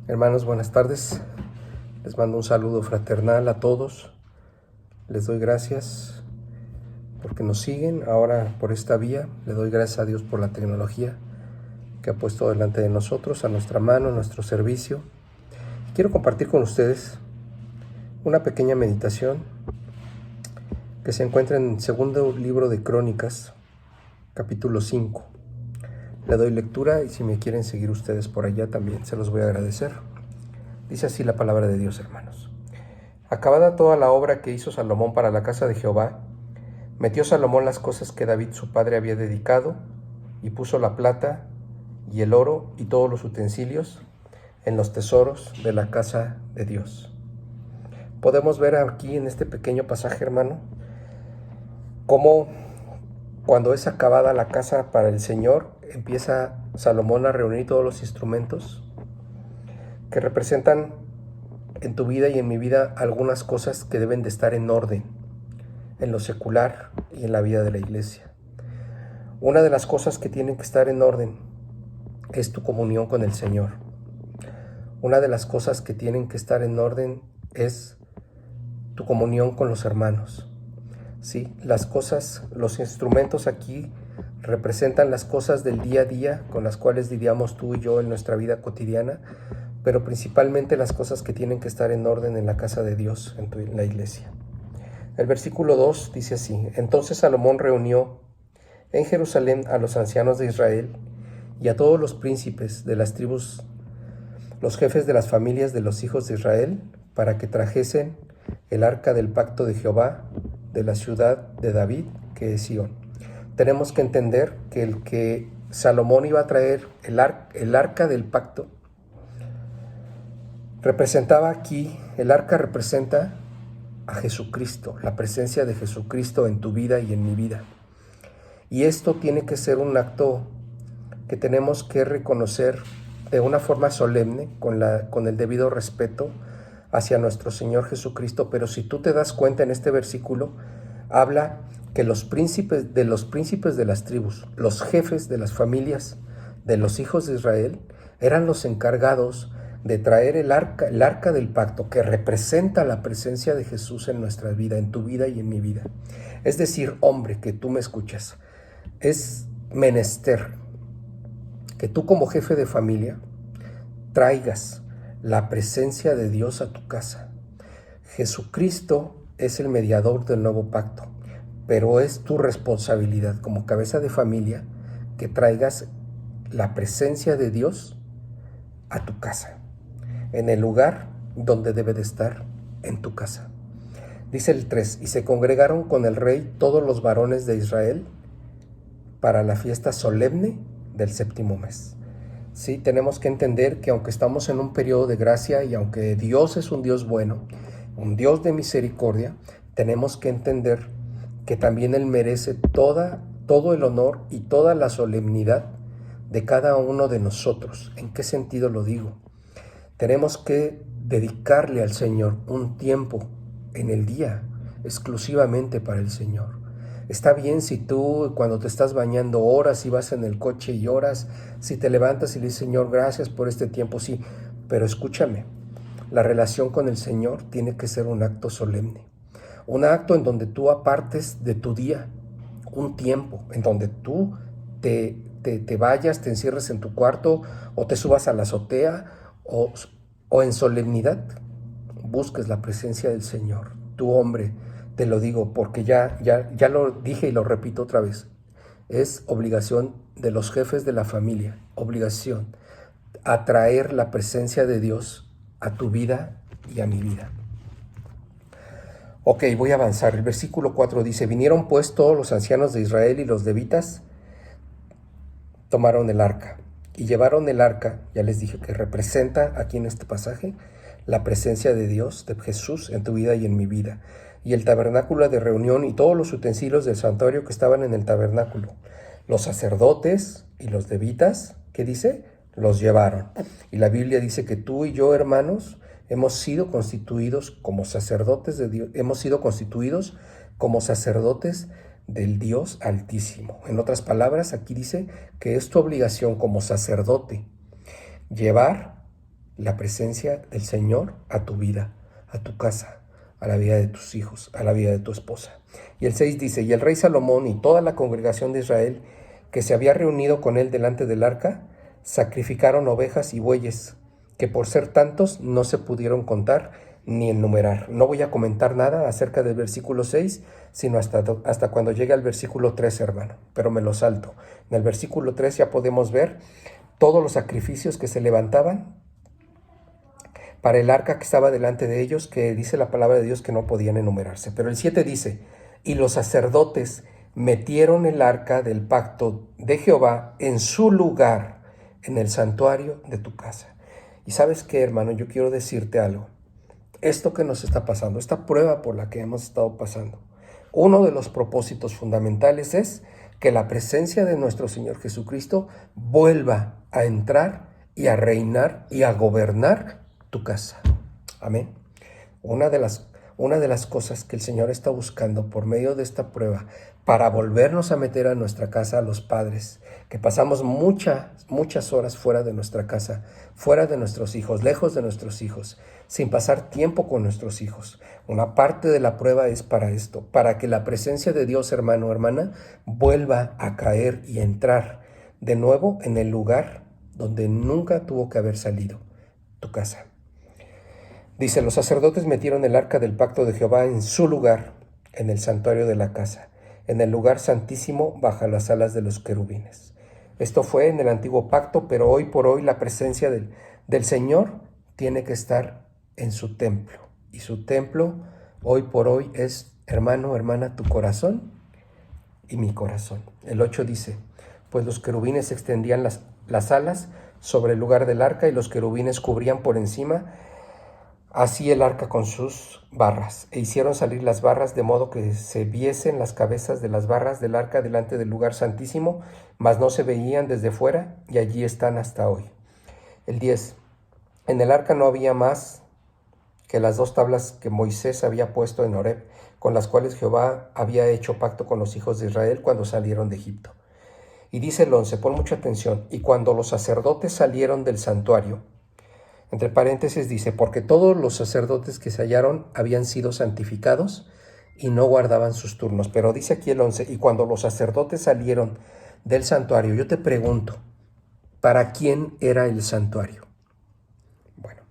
Hermanos, buenas tardes. Les mando un saludo fraternal a todos. Les doy gracias porque nos siguen ahora por esta vía. Le doy gracias a Dios por la tecnología que ha puesto delante de nosotros, a nuestra mano, a nuestro servicio. Quiero compartir con ustedes una pequeña meditación que se encuentra en el segundo libro de Crónicas, capítulo 5. Le doy lectura y si me quieren seguir ustedes por allá también se los voy a agradecer. Dice así la palabra de Dios, hermanos. Acabada toda la obra que hizo Salomón para la casa de Jehová, metió Salomón las cosas que David su padre había dedicado y puso la plata y el oro y todos los utensilios en los tesoros de la casa de Dios. Podemos ver aquí en este pequeño pasaje, hermano, cómo cuando es acabada la casa para el Señor, empieza Salomón a reunir todos los instrumentos que representan en tu vida y en mi vida algunas cosas que deben de estar en orden, en lo secular y en la vida de la iglesia. Una de las cosas que tienen que estar en orden es tu comunión con el Señor. Una de las cosas que tienen que estar en orden es tu comunión con los hermanos. Sí, las cosas, los instrumentos aquí representan las cosas del día a día con las cuales lidiamos tú y yo en nuestra vida cotidiana, pero principalmente las cosas que tienen que estar en orden en la casa de Dios, en la iglesia. El versículo 2 dice así: Entonces Salomón reunió en Jerusalén a los ancianos de Israel y a todos los príncipes de las tribus, los jefes de las familias de los hijos de Israel, para que trajesen el arca del pacto de Jehová de la ciudad de David, que es Sión. Tenemos que entender que el que Salomón iba a traer el arca del pacto representaba aquí, el arca representa a Jesucristo, la presencia de Jesucristo en tu vida y en mi vida. Y esto tiene que ser un acto que tenemos que reconocer de una forma solemne, con el debido respeto hacia nuestro Señor Jesucristo. Pero si tú te das cuenta en este versículo, habla que los príncipes de las tribus, los jefes de las familias de los hijos de Israel, eran los encargados de traer el arca del pacto, que representa la presencia de Jesús en nuestra vida, en tu vida y en mi vida. Es decir, hombre, que tú me escuchas, es menester que tú como jefe de familia traigas la presencia de Dios a tu casa. Jesucristo es el mediador del nuevo pacto, pero es tu responsabilidad como cabeza de familia que traigas la presencia de Dios a tu casa, en el lugar donde debe de estar, en tu casa. Dice el 3, y se congregaron con el rey todos los varones de Israel para la fiesta solemne del séptimo mes. Sí, tenemos que entender que aunque estamos en un periodo de gracia y aunque Dios es un Dios bueno, un Dios de misericordia, tenemos que entender que también Él merece todo el honor y toda la solemnidad de cada uno de nosotros. ¿En qué sentido lo digo? Tenemos que dedicarle al Señor un tiempo en el día exclusivamente para el Señor. Está bien si tú cuando te estás bañando oras y vas en el coche y oras, si te levantas y le dices, Señor, gracias por este tiempo, sí, pero escúchame, la relación con el Señor tiene que ser un acto solemne, un acto en donde tú apartes de tu día un tiempo, en donde tú te vayas, te encierres en tu cuarto o te subas a la azotea o en solemnidad busques la presencia del Señor. Tu hombre, te lo digo porque ya lo dije y lo repito otra vez, es obligación de los jefes de la familia, obligación atraer la presencia de Dios a tu vida y a mi vida. Ok, voy a avanzar. El versículo 4 dice: Vinieron pues todos los ancianos de Israel y los levitas tomaron el arca y llevaron el arca, ya les dije que representa aquí en este pasaje la presencia de Dios, de Jesús en tu vida y en mi vida, y el tabernáculo de reunión y todos los utensilios del santuario que estaban en el tabernáculo. Los sacerdotes y los levitas, ¿qué dice? Los llevaron. Y la Biblia dice que tú y yo, hermanos, hemos sido constituidos como sacerdotes de Dios, hemos sido constituidos como sacerdotes del Dios Altísimo. En otras palabras, aquí dice que es tu obligación como sacerdote llevar la presencia del Señor a tu vida, a tu casa, a la vida de tus hijos, a la vida de tu esposa. Y el 6 dice, y el rey Salomón y toda la congregación de Israel que se había reunido con él delante del arca, sacrificaron ovejas y bueyes, que por ser tantos no se pudieron contar ni enumerar. No voy a comentar nada acerca del versículo 6, sino hasta cuando llegue al versículo 3, hermano, pero me lo salto. En el versículo 3 ya podemos ver todos los sacrificios que se levantaban para el arca que estaba delante de ellos, que dice la palabra de Dios que no podían enumerarse. Pero el 7 dice, y los sacerdotes metieron el arca del pacto de Jehová en su lugar, en el santuario de tu casa. Y ¿sabes qué, hermano? Yo quiero decirte algo. Esto que nos está pasando, esta prueba por la que hemos estado pasando, uno de los propósitos fundamentales es que la presencia de nuestro Señor Jesucristo vuelva a entrar y a reinar y a gobernar tu casa. Amén. Una de las cosas que el Señor está buscando por medio de esta prueba para volvernos a meter a nuestra casa, a los padres, que pasamos muchas horas fuera de nuestra casa, fuera de nuestros hijos, lejos de nuestros hijos, sin pasar tiempo con nuestros hijos. Una parte de la prueba es para esto, para que la presencia de Dios, hermano o hermana, vuelva a caer y entrar de nuevo en el lugar donde nunca tuvo que haber salido, tu casa. Dice, los sacerdotes metieron el arca del pacto de Jehová en su lugar, en el santuario de la casa, en el lugar santísimo bajo las alas de los querubines. Esto fue en el antiguo pacto, pero hoy por hoy la presencia del Señor tiene que estar en su templo. Y su templo hoy por hoy es, hermano, hermana, tu corazón y mi corazón. El 8 dice, pues los querubines extendían las alas sobre el lugar del arca y los querubines cubrían por encima así el arca con sus barras, e hicieron salir las barras de modo que se viesen las cabezas de las barras del arca delante del lugar santísimo, mas no se veían desde fuera, y allí están hasta hoy. El 10. En el arca no había más que las 2 tablas que Moisés había puesto en Horeb, con las cuales Jehová había hecho pacto con los hijos de Israel cuando salieron de Egipto. Y dice el 11, pon mucha atención, y cuando los sacerdotes salieron del santuario, entre paréntesis dice, porque todos los sacerdotes que se hallaron habían sido santificados y no guardaban sus turnos. Pero dice aquí el 11, y cuando los sacerdotes salieron del santuario, yo te pregunto, ¿para quién era el santuario? Bueno,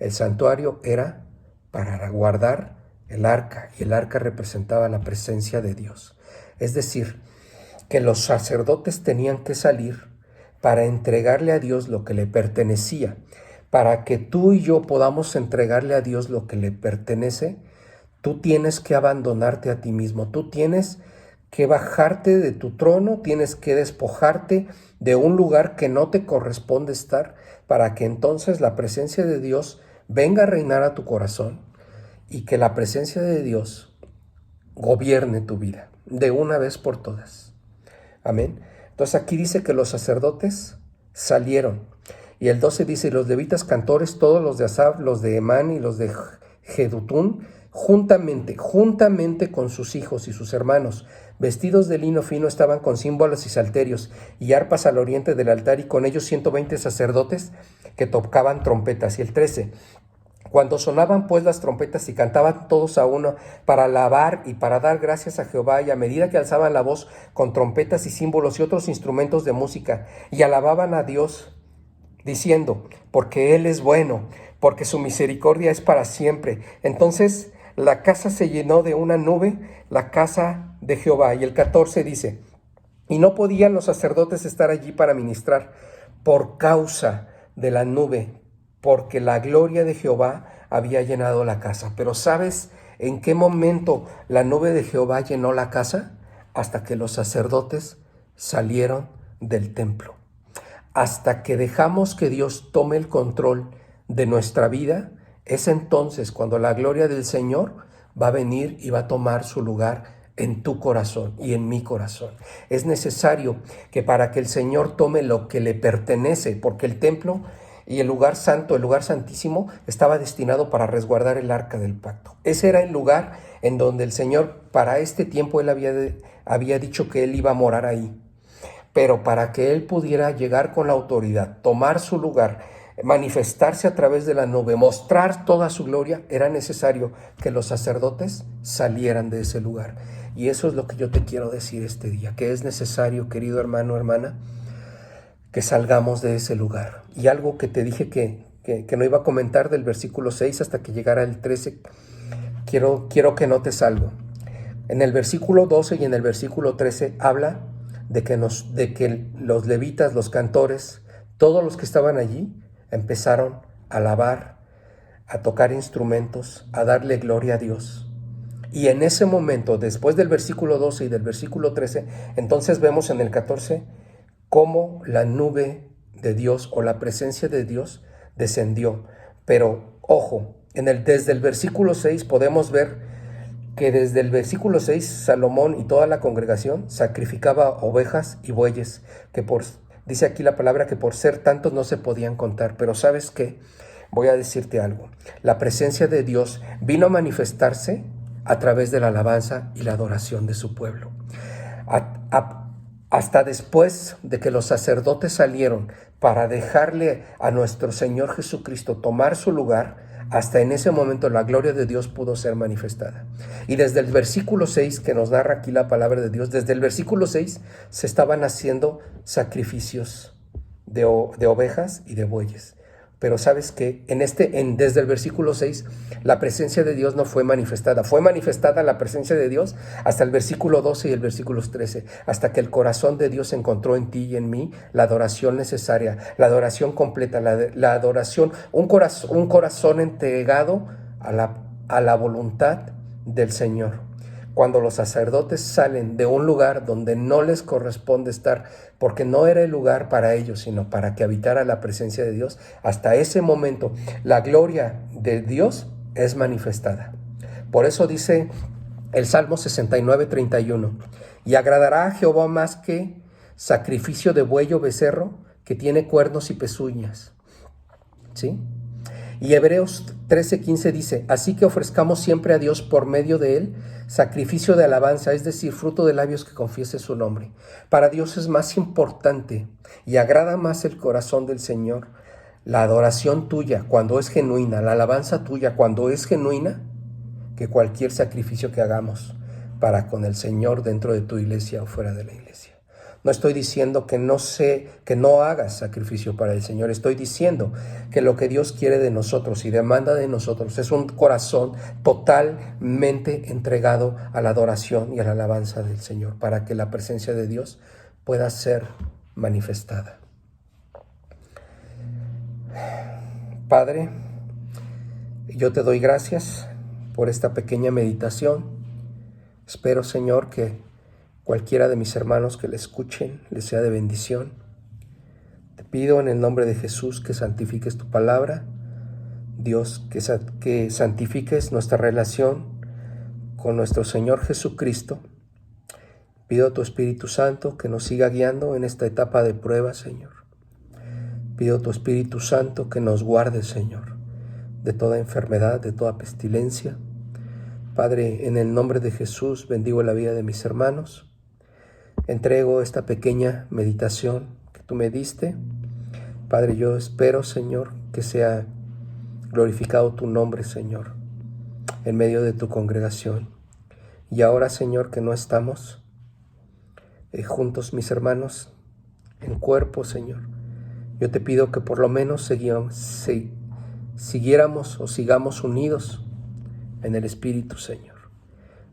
el santuario era para guardar el arca, y el arca representaba la presencia de Dios. Es decir, que los sacerdotes tenían que salir para entregarle a Dios lo que le pertenecía. Para que tú y yo podamos entregarle a Dios lo que le pertenece, tú tienes que abandonarte a ti mismo, tú tienes que bajarte de tu trono, tienes que despojarte de un lugar que no te corresponde estar, para que entonces la presencia de Dios venga a reinar a tu corazón y que la presencia de Dios gobierne tu vida de una vez por todas. Amén. Entonces aquí dice que los sacerdotes salieron. Y el 12 dice, y los levitas cantores, todos los de Asaf, los de Emán y los de Jedutún, juntamente con sus hijos y sus hermanos, vestidos de lino fino, estaban con címbalos y salterios y arpas al oriente del altar, y con ellos 120 sacerdotes que tocaban trompetas. Y el 13, cuando sonaban pues las trompetas y cantaban todos a uno para alabar y para dar gracias a Jehová, y a medida que alzaban la voz con trompetas y címbalos y otros instrumentos de música, y alababan a Dios, diciendo, porque Él es bueno, porque su misericordia es para siempre. Entonces la casa se llenó de una nube, la casa de Jehová. Y el 14 dice, y no podían los sacerdotes estar allí para ministrar por causa de la nube, porque la gloria de Jehová había llenado la casa. Pero ¿sabes en qué momento la nube de Jehová llenó la casa? Hasta que los sacerdotes salieron del templo. Hasta que dejamos que Dios tome el control de nuestra vida, es entonces cuando la gloria del Señor va a venir y va a tomar su lugar en tu corazón y en mi corazón. Es necesario que para que el Señor tome lo que le pertenece, porque el templo y el lugar santo, el lugar santísimo, estaba destinado para resguardar el arca del pacto. Ese era el lugar en donde el Señor, para este tiempo, Él había dicho que Él iba a morar ahí. Pero para que Él pudiera llegar con la autoridad, tomar su lugar manifestarse a través de la nube, mostrar toda su gloria, era necesario que los sacerdotes salieran de ese lugar. Y eso es lo que yo te quiero decir este día, que es necesario, querido hermano, hermana, que salgamos de ese lugar. Y algo que te dije que no iba a comentar del versículo 6 hasta que llegara el 13, quiero que notes algo. En el versículo 12 y en el versículo 13 habla de que los levitas, los cantores, todos los que estaban allí, empezaron a alabar, a tocar instrumentos, a darle gloria a Dios. Y en ese momento, después del versículo 12 y del versículo 13, entonces vemos en el 14 cómo la nube de Dios o la presencia de Dios descendió. Pero, ojo, desde el versículo 6 podemos ver que desde el versículo 6 Salomón y toda la congregación sacrificaba ovejas y bueyes, dice aquí la palabra que por ser tantos no se podían contar. Pero ¿sabes qué? Voy a decirte algo. La presencia de Dios vino a manifestarse a través de la alabanza y la adoración de su pueblo. Hasta después de que los sacerdotes salieron para dejarle a nuestro Señor Jesucristo tomar su lugar, hasta en ese momento la gloria de Dios pudo ser manifestada. Y desde el versículo 6 que nos narra aquí la palabra de Dios, desde el versículo 6 se estaban haciendo sacrificios de ovejas y de bueyes. Pero sabes que desde el versículo 6 la presencia de Dios no fue manifestada. Fue manifestada la presencia de Dios hasta el versículo 12 y el versículo 13, hasta que el corazón de Dios encontró en ti y en mí la adoración necesaria, la adoración completa, la adoración, un corazón entregado a la voluntad del Señor. Cuando los sacerdotes salen de un lugar donde no les corresponde estar, porque no era el lugar para ellos, sino para que habitara la presencia de Dios, hasta ese momento la gloria de Dios es manifestada. Por eso dice el Salmo 69:31, y agradará a Jehová más que sacrificio de buey o becerro que tiene cuernos y pezuñas. ¿Sí? Y Hebreos 13:15 dice, así que ofrezcamos siempre a Dios por medio de él sacrificio de alabanza, es decir, fruto de labios que confiese su nombre. Para Dios es más importante y agrada más el corazón del Señor la adoración tuya cuando es genuina, la alabanza tuya cuando es genuina, que cualquier sacrificio que hagamos para con el Señor dentro de tu iglesia o fuera de la iglesia. No estoy diciendo que no hagas sacrificio para el Señor. Estoy diciendo que lo que Dios quiere de nosotros y demanda de nosotros es un corazón totalmente entregado a la adoración y a la alabanza del Señor para que la presencia de Dios pueda ser manifestada. Padre, yo te doy gracias por esta pequeña meditación. Espero, Señor, que cualquiera de mis hermanos que le escuchen les sea de bendición. Te pido en el nombre de Jesús que santifiques tu palabra. Dios, que santifiques nuestra relación con nuestro Señor Jesucristo. Pido a tu Espíritu Santo que nos siga guiando en esta etapa de prueba, Señor. Pido a tu Espíritu Santo que nos guarde, Señor, de toda enfermedad, de toda pestilencia. Padre, en el nombre de Jesús bendigo la vida de mis hermanos. Entrego esta pequeña meditación que tú me diste. Padre, yo espero, Señor, que sea glorificado tu nombre, Señor, en medio de tu congregación. Y ahora, Señor, que no estamos juntos, mis hermanos, en cuerpo, Señor, yo te pido que por lo menos siguiéramos o sigamos unidos en el Espíritu, Señor.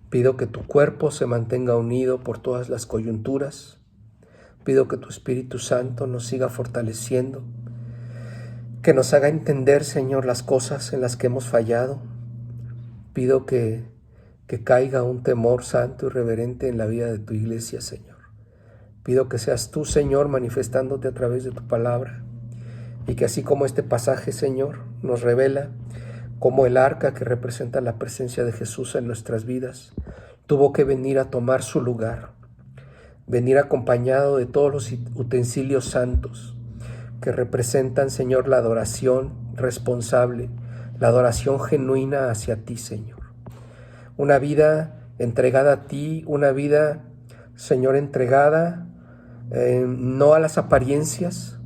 Pido que tu cuerpo se mantenga unido por todas las coyunturas. Pido que tu Espíritu Santo nos siga fortaleciendo, que nos haga entender, Señor, las cosas en las que hemos fallado. Pido que caiga un temor santo y reverente en la vida de tu iglesia, Señor. Pido que seas tú, Señor, manifestándote a través de tu palabra y que así como este pasaje, Señor, nos revela como el arca que representa la presencia de Jesús en nuestras vidas, tuvo que venir a tomar su lugar, venir acompañado de todos los utensilios santos que representan, Señor, la adoración responsable, la adoración genuina hacia ti, Señor. Una vida entregada a ti, una vida, Señor, entregada no a las apariencias,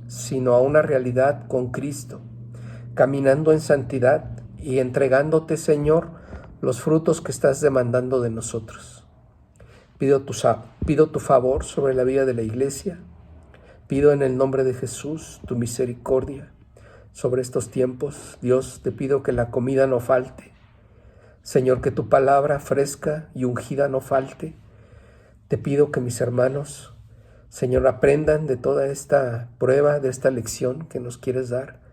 sino a una realidad con Cristo, caminando en santidad y entregándote, Señor, los frutos que estás demandando de nosotros. Pido tu favor sobre la vida de la iglesia. Pido en el nombre de Jesús tu misericordia sobre estos tiempos. Dios, te pido que la comida no falte. Señor, que tu palabra fresca y ungida no falte. Te pido que mis hermanos, Señor, aprendan de toda esta prueba, de esta lección que nos quieres dar.